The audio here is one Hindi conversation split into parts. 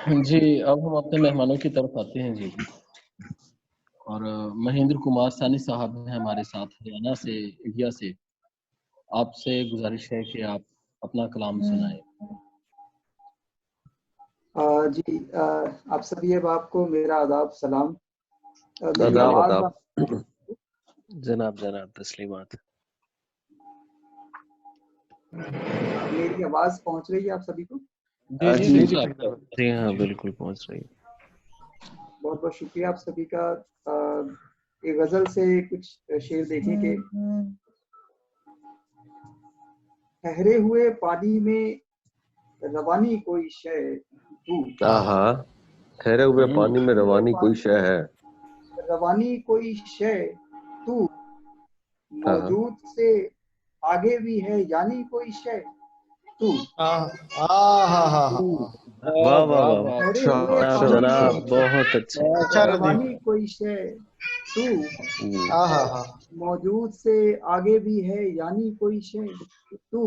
जी, अब हम अपने मेहमानों की तरफ आते हैं जी। और महेंद्र कुमार सानी साहब हैं हमारे साथ हरियाणा से, इंडिया से। आपसे गुजारिश है कि आप अपना कलाम सुनाएं। जी, आप सभी अहबाब को मेरा आदाब सलाम। मेरी आदाब आवाज आदाब जनाब जनाब तस्लीमात। मेरी आवाज पहुंच रही है आप सभी को? जी जी जी बिल्कुल। जी हाँ, बिल्कुल पहुंच रही है। बहुत बहुत शुक्रिया आप सभी का। एक गजल से कुछ शेर देखें कि ठहरे हुए पानी में रवानी कोई शय तू, हाँ, ठहरे हुए पानी में रवानी कोई शय है, रवानी कोई शय तू, हाँ मौजूद से आगे भी है यानी कोई शय तू। वाह वाह वाह वाह, ठहरे अच्छा हुए अच्छा पानी जनाब में बहुत अच्छे। रवानी कोई शय तू, मौजूद से आगे भी है यानी कोई शय तू।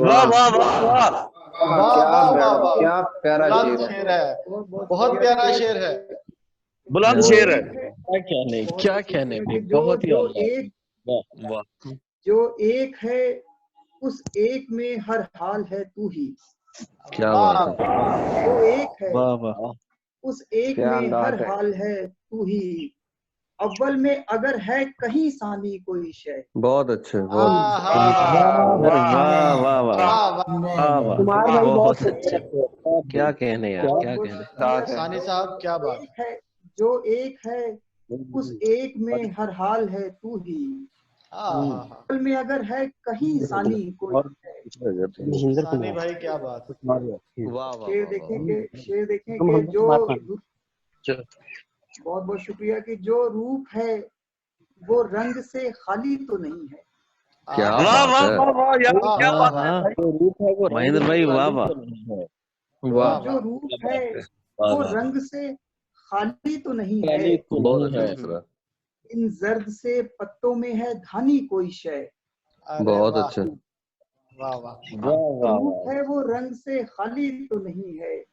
वाह वाह वाह वाह, क्या प्यारा शेर है। शेर है, बहुत बहुत प्यारा शेर है। बुलंद जो शेर है। एक है, क्या कहने, बहुत क्या बहुत कहने शुक्रिया भी, कि बहुत ही जो आला। एक वाह वाह, जो एक है उस एक में हर हाल है तू ही। क्या बात है, जो एक है वाह वाह, उस एक क्या में हर अंदाज है। हाल है तू ही। अव्वल में अगर है कहीं सानी कोई शय। बहुत अच्छे, बहुत वाह अरे वाह वाह वाह वाह वाह, कुमार भाई बहुत बहुत अच्छे, क्या कहने यार, बहुत क्या बहुत कहने। शुक्रिया। सानी साहब क्या बात। एक है, जो एक है उस एक में हर हाल है तू ही। अव्वल में अगर है कहीं सानी कोई शय। सानी भाई क्या बात। वाह वाह शेर वाह देखें वाह, कि शेर देखें कि जो बहुत बहुत शुक्रिया कि जो रूप है वो रंग से खाली तो नहीं है। क्या वाह बात वाह है, वाह वाह यार, क्या हाँ बात है हाँ, भाई। जो रूप है वो रंग महेंद्र से भाई वाह खाली वाह, तो नहीं है। वाह जो रूप है वाह वो वाह, रंग से खाली तो नहीं है। खाली तो बहुत नहीं अच्छा है। दूसरा, इन जर्द से पत्तों में है धानी कोई शय। अरे बहुत वाह अच्छा, वाह वाह। वाह वाह रूप वाह है वो रंग से खाली तो नहीं है।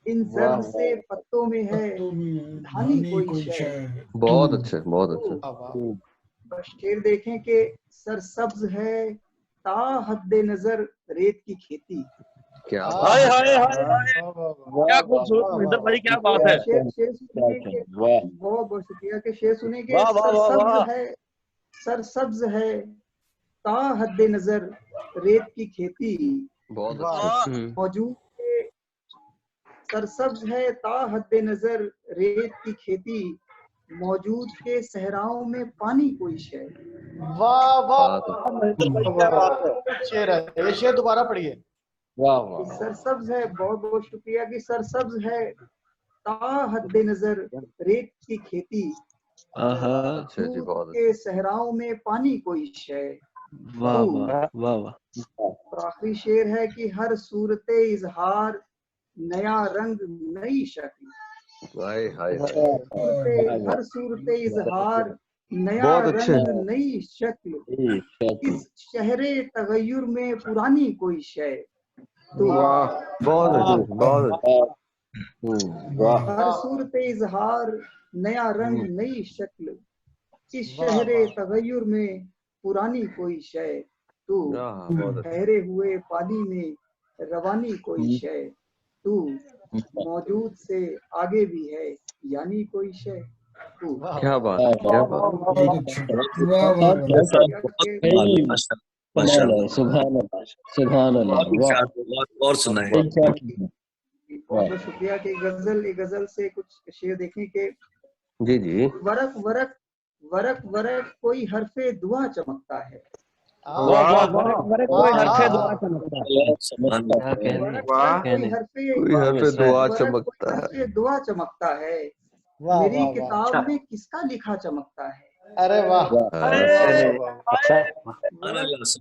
इन वाह जर्द से पत्तों में है धानी कोई शय। बहुत अच्छे, बहुत अच्छे, वाह वाह। बस शेर देखें कि सरसब्ज है ता हद्दे नजर रेत की खेती। क्या हाय बात हाय है, हाय हाय, क्या वाह वाह खूबसूरत महेंद्र भाई, क्या बात शेर है। शेर शेर क्या सुनिए कि कहने, वाह बहुत बहुत शुक्रिया कि शेर सुनिए कि वाह वाह वाह वाह, सरसब्ज है ता हद्दे नजर रेत की खेती। बहुत वाह। अच्छे, मौजूद के सरसब्ज है ता हद्दे नजर रेत की खेती। मौजूद के सहराओं में पानी कोई शय। वाह वाह बात है, महेंद्र भाई क्या बात है। शेर है, ये शेर दोबारा पढ़िए। वाह कि वाह सरसब्ज है, बहुत बहुत शुक्रिया कि सरसब्ज है ता हद्दे नजर रेत की खेती। अच्छे जी, मौजूद बहुत अच्छे, के सहराओं में पानी कोई शय वाह तू। वाह वाह वाह, और आखिरी शेर है कि हर सूरत इजहार नया रंग नई शक्ल। हाय हाय हाय, हर सूरत इजहार नया बहुत अच्छे, रंग नई शक्ल। इस शहरे तगय्युर में पुरानी कोई शय तू। वाह बहुत अच्छे, बहुत अच्छे, वाह हर सूरत इजहार नया रंग नई शक्ल। इस शहरे तगय्युर में पुरानी कोई शय तू। हाँ बहुत अच्छे, ठहरे हुए पानी में रवानी कोई शय तू। मौजूद से आगे भी है यानी कोई शय तू। क्या बात है, क्या बात माशाल्लाह, सुभान अल्लाह, सुभान अल्लाह, वाह। और सुनाए। बहुत बहुत शुक्रिया कि एक गजल से कुछ शेर देखें कि है, जी जी, वरक वरक वरक वरक कोई हरफे दुआ चमकता है। वाह वाह वाह, कोई हरफे दुआ चमकता क्या कहने, वरक क्या वरक कोई कहने, हरफे कोई हर पे दुआ वरक कोई चमकता है, हरफे दुआ चमकता है। वाह मेरी वाह वाह। किताब में किसका लिखा चमकता है। अरे वाह।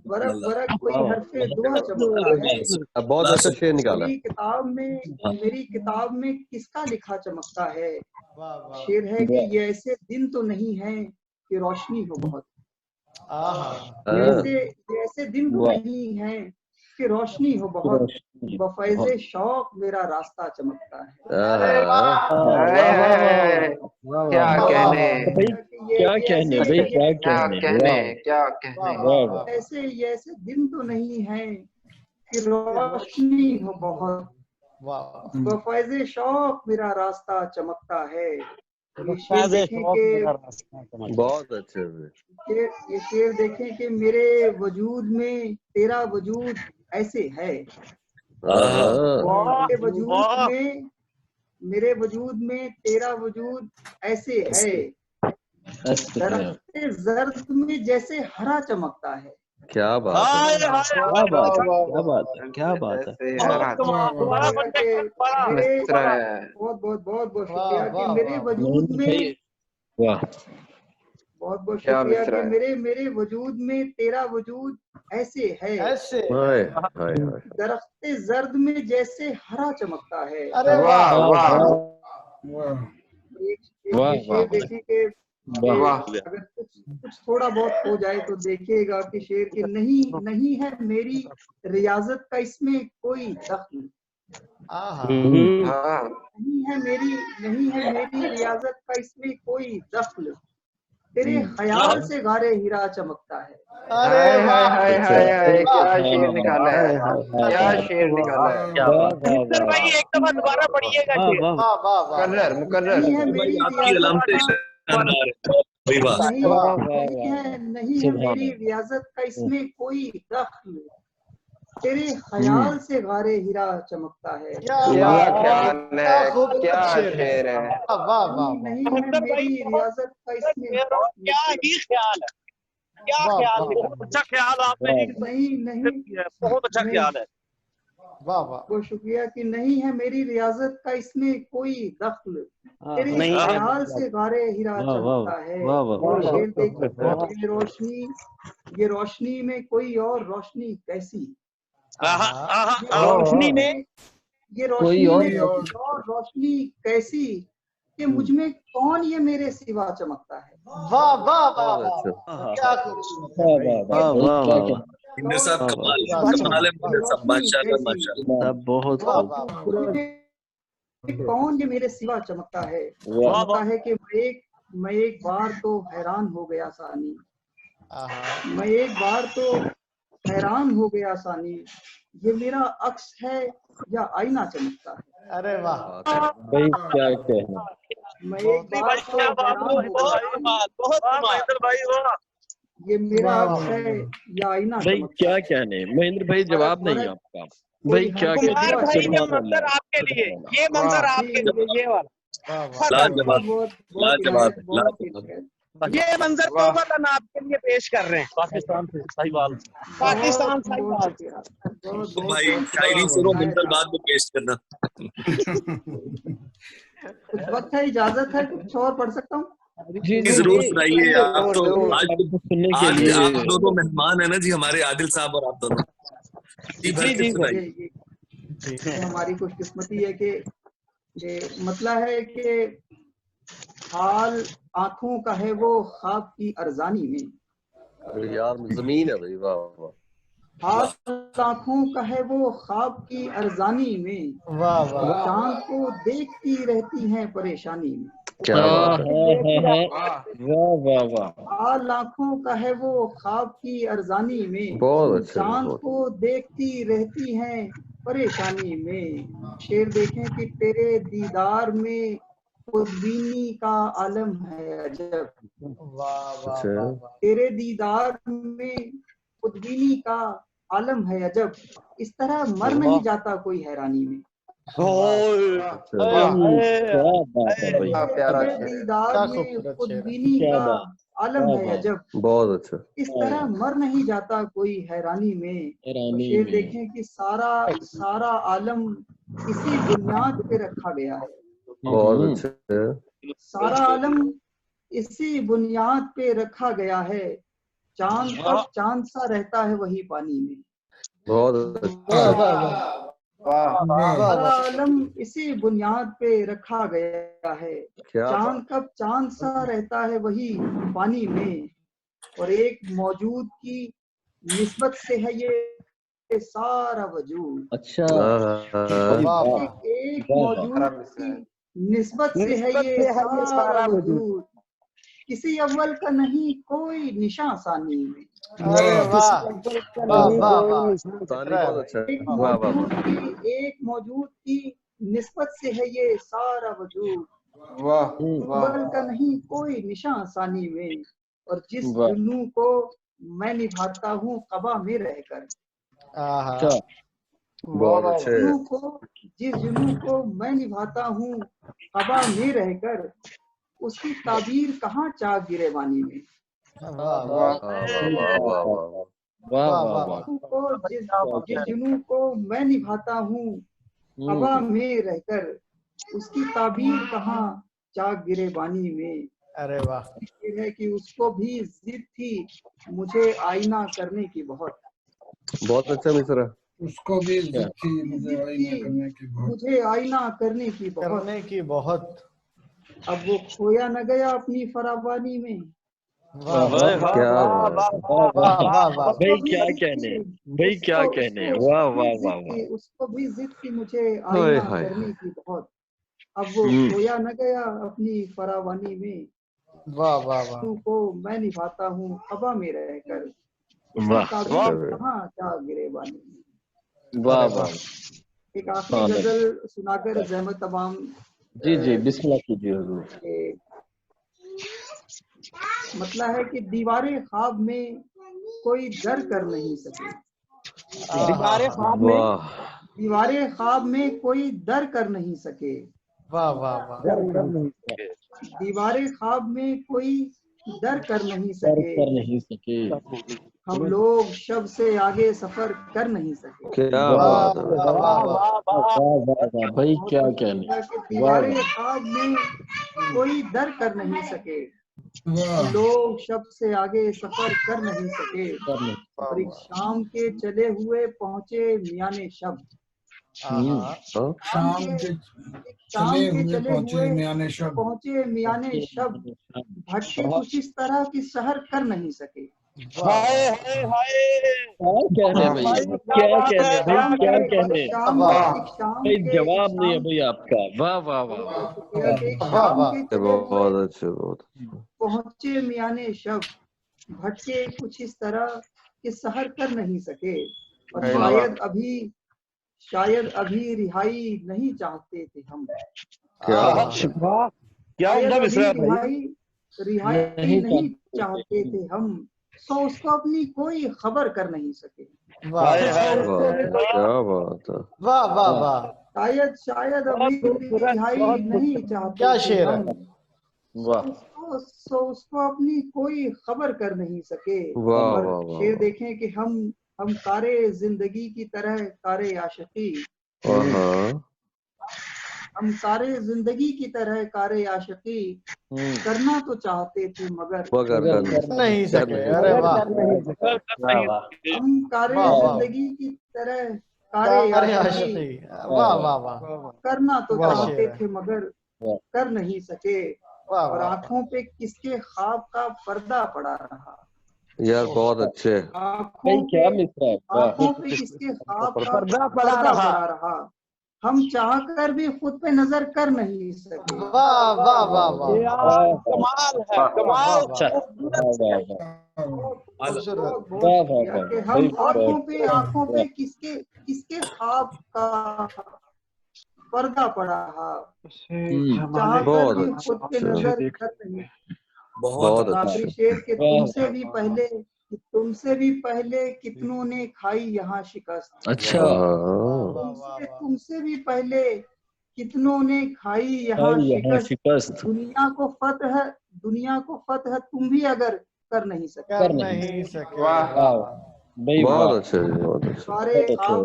वरक वरक कोई हरफे दुआ चमकता है। अब बहुत अच्छा शेर निकाला, मेरी किताब में किसका लिखा चमकता है। वाह वाह। शेर है कि ये ऐसे दिन तो नहीं है कि रोशनी हो बहुत। आहा। ये ऐसे दिन तो नहीं है कि रोशनी हो बहुत, बफैज़े शौक मेरा रास्ता चमकता है। क्या कहने, भाई क्या कहने, भाई क्या कहने, क्या कहने। ऐसे ऐसे दिन तो नहीं है कि रोशनी हो बहुत, बफैज़े शौक मेरा रास्ता चमकता है। ये शेर देखें कि बहुत अच्छे। ये शेर देखें कि मेरे वजूद में तेरा वजूद ऐसे है, मेरे वजूद में तेरा वजूद ऐसे है, दरख्ते जर्द में जैसे हरा चमकता है। क्या बात है, क्या बात है, क्या बात है, क्या बात है। बहुत बहुत बहुत बहुत शुक्रिया कि मेरे वजूद में, वाह, बहुत बहुत शुक्रिया कि मेरे वजूद में तेरा वजूद ऐसे है, दरख्ते जर्द में जैसे हरा चमकता है। एक शेर देखें कि अगर कुछ थोड़ा बहुत हो जाए तो देखिएगा कि शेर के नहीं है मेरी रियाजत का इसमें कोई दखल, नहीं है मेरी रियाजत का इसमें कोई दखल, तेरे ख्याल से गारे हीरा चमकता है। क्या शेर निकाला है, क्या शेर निकाला है। भाई एक दफा दोबारा पढ़िएगा। मुकर्रर नहीं है मेरी रियाजत का इसमें कोई दखल, तेरे ख्याल से गारे हीरा चमकता है। क्या ख्याल है, क्या शेर है। नहीं है मेरी रियाजत का इसमें क्या ही ख्याल है, क्या ख्याल है, बहुत अच्छा ख्याल आपने नहीं बहुत अच्छा ख्याल है। बहुत शुक्रिया कि नहीं है मेरी रियाजत का इसमें कोई दखल, तेरे ख्याल से गारे हीरा चमकता है। शेर देखिए, ये रोशनी में कोई और रोशनी कैसी, रोशनी में ये रोशनी में कोई और रोशनी कैसी, कि मुझ में कौन ये मेरे सिवा चमकता है। बहुत कौन ये मेरे सिवा चमकता है। चमकता है कि मैं एक बार तो हैरान हो गया सानी, मैं एक बार तो हैरान हो गया सानी, ये मेरा अक्स है या आईना चमकता है। अरे वाह भाई, क्या कहना, मैं एक बार तो हैरान हो गया, ये मेरा अक्स है या आईना भाई चमकता क्या है। कहने। महेंद्र भाई जवाब नहीं आपका, भाई क्या कुमार भाई कहने। ये मंजर आपके लिए, ये मंजर आपके लिए, ये वाला ये मंजर तौबतन आपके लिए पेश कर रहे हैं। पाकिस्तान से साहिवाल, पाकिस्तान साहिवाल। भाई शायरी सुनो, मंजर बाद में पेश करना। कुछ वक्त है, इजाजत है, कुछ और पढ़ सकता हूँ। जी जरूर सुनाइए। आप तो सुनने के लिए आप दोनों मेहमान है ना जी, हमारे आदिल साहब और आप दोनों। ये हमारी खुशकिस्मती है कि ये मतला है कि हाल आंखों का है वो ख्वाब की अरजानी में। यार जमीन है भाई, वाह वाह। हाल आंखों का है वो ख्वाब की अरजानी में, चांद को देखती रहती हैं परेशानी में। क्या बात है, वाह वाह वाह। हाल आंखों का है वो ख्वाब की अरजानी में, चांद को देखती रहती हैं परेशानी में। शेर देखें कि तेरे दीदार में खुदबीनी का आलम है अजब, तेरे दीदार में खुदबीनी का आलम है अजब, इस तरह मर नहीं जाता कोई हैरानी में। तेरे दीदार में खुदबीनी का आलम है अजब, बहुत अच्छा, इस तरह मर नहीं जाता कोई हैरानी में। शेर देखें कि सारा आलम इसी बुनियाद पे रखा गया है, बहुत अच्छा, सारा आलम इसी बुनियाद पे रखा गया है, चांद तक चांद सा रहता है वही पानी में। बहुत अच्छा, सारा आलम इसी बुनियाद पे रखा गया है, चांद कब चांद सा रहता है वही पानी में। और एक मौजूद की निस्बत से है ये सारा वजूद। अच्छा एक मौजूद की निस्बत से है ये सारा वजूद, किसी अव्वल का नहीं कोई निशान सानी में। एक मौजूद की निस्बत से है ये सारा वजूद, अव्वल का नहीं कोई निशान सानी में। और जिस जुनू को मैं निभाता हूँ कबा में रहकर, जिस जुनू को मैं निभाता हूँ कबा में रहकर, उसकी ताबीर कहाँ चाक गिरेबानी में। जिस जुनू को मैं निभाता हूँ कबा में रहकर, उसकी ताबीर कहाँ चाक गिरेबानी में। अरे वाह। ये है कि उसको भी जिद थी मुझे आईना करने की बहुत। बहुत अच्छा मिसरा। उसको भी जिद थी मुझे आईना करने की बहुत। अब वो खोया न गया अपनी फरावानी में। भाई क्या कहने, भाई क्या कहने, वाह वाह वाह वाह। उसको भी जिद थी मुझे आईना करने की बहुत, अब वो खोया न गया अपनी फरावानी में। वाह वाह वाह। को मैं निभाता हूँ खबा में रहकर, कहाँ क्या गिरेबानी में। वाह वाह। एक आखिरी गजल सुनाकर ज़हमत तमाम। जी बिस्मिल्लाह कीजिए हुजूर। मतलब है कि दीवारे ख्वाब में कोई दर कर नहीं सके। दीवारे ख्वाब में कोई दर कर नहीं सके। वाह वाह वाह। दीवारे ख्वाब में कोई दर कर नहीं सके। हम लोग शब से आगे सफर कर नहीं सके। क्या बात है भाई, क्या कहने। दीवारे ख्वाब में कोई दर कर नहीं सके, लोग शब से आगे सफर कर नहीं सके। और एक शाम के चले हुए पहुंचे मियाने शब। शाम के चले हुए पहुंचे मियाने शब, भटके कुछ इस तरह की सहर कर नहीं सके। क्या कहने भाई, क्या कहने भाई, क्या कहने। भाई जवाब नहीं है भाई आपका। वाह वाह वाह। बहुत अच्छे। पहुंचे मियाने शब, भटके कुछ इस तरह के सहर कर नहीं सके। और शायद अभी रिहाई नहीं चाहते थे हम। क्या रिहाई नहीं चाहते थे हम, सो उसको अपनी कोई खबर कर नहीं सके। क्या बात है। वाह वाह वाह। शायद अभी रिहाई नहीं चाहते। क्या शेर है। उसको अपनी कोई खबर कर नहीं सके। वाह। शेर देखें कि हम कारे जिंदगी की तरह कारे आशिकी, हम कारे जिंदगी की तरह कारे आशिकी करना तो चाहते थे मगर नहीं सके। अरे वाह। हम कारे जिंदगी की तरह कारे आशिकी वाह वाह वाह। करना तो चाहते थे मगर कर नहीं सके। और आंखों पे किसके ख्वाब का पर्दा पड़ा रहा। यार बहुत अच्छे। आंखों पे किसके ख्वाब का पर्दा पड़ा रहा, हम चाहकर भी खुद पे नजर कर नहीं सके। वाह वाह वाह वाह। कमाल है, कमाल। हम आंखों पे किसके ख्वाब का पर्दा पड़ा रहा, चाहकर भी खुद पे नजर कर नहीं। बहुत आखिरी शेर के तुमसे भी पहले कितनों ने खाई यहाँ शिकस्त। अच्छा। तुमसे भी पहले कितनों ने खाई यहाँ शिकस्त। दुनिया को फतह तुम भी अगर कर नहीं सके। बहुत अच्छे।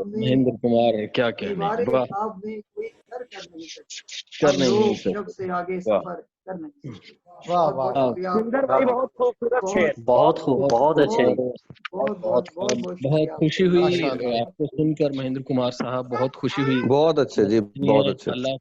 महेंद्र कुमार, क्या कहने। ख्वाब में कोई कर नहीं सकते, शब से आगे सफर कर नहीं सकते। सुंदर भाई, बहुत खूबसूरत शेर। बहुत अच्छे। बहुत खुशी हुई आपको सुनकर महेंद्र कुमार साहब, बहुत खुशी हुई। बहुत अच्छे जी, बहुत अच्छे। अल्लाह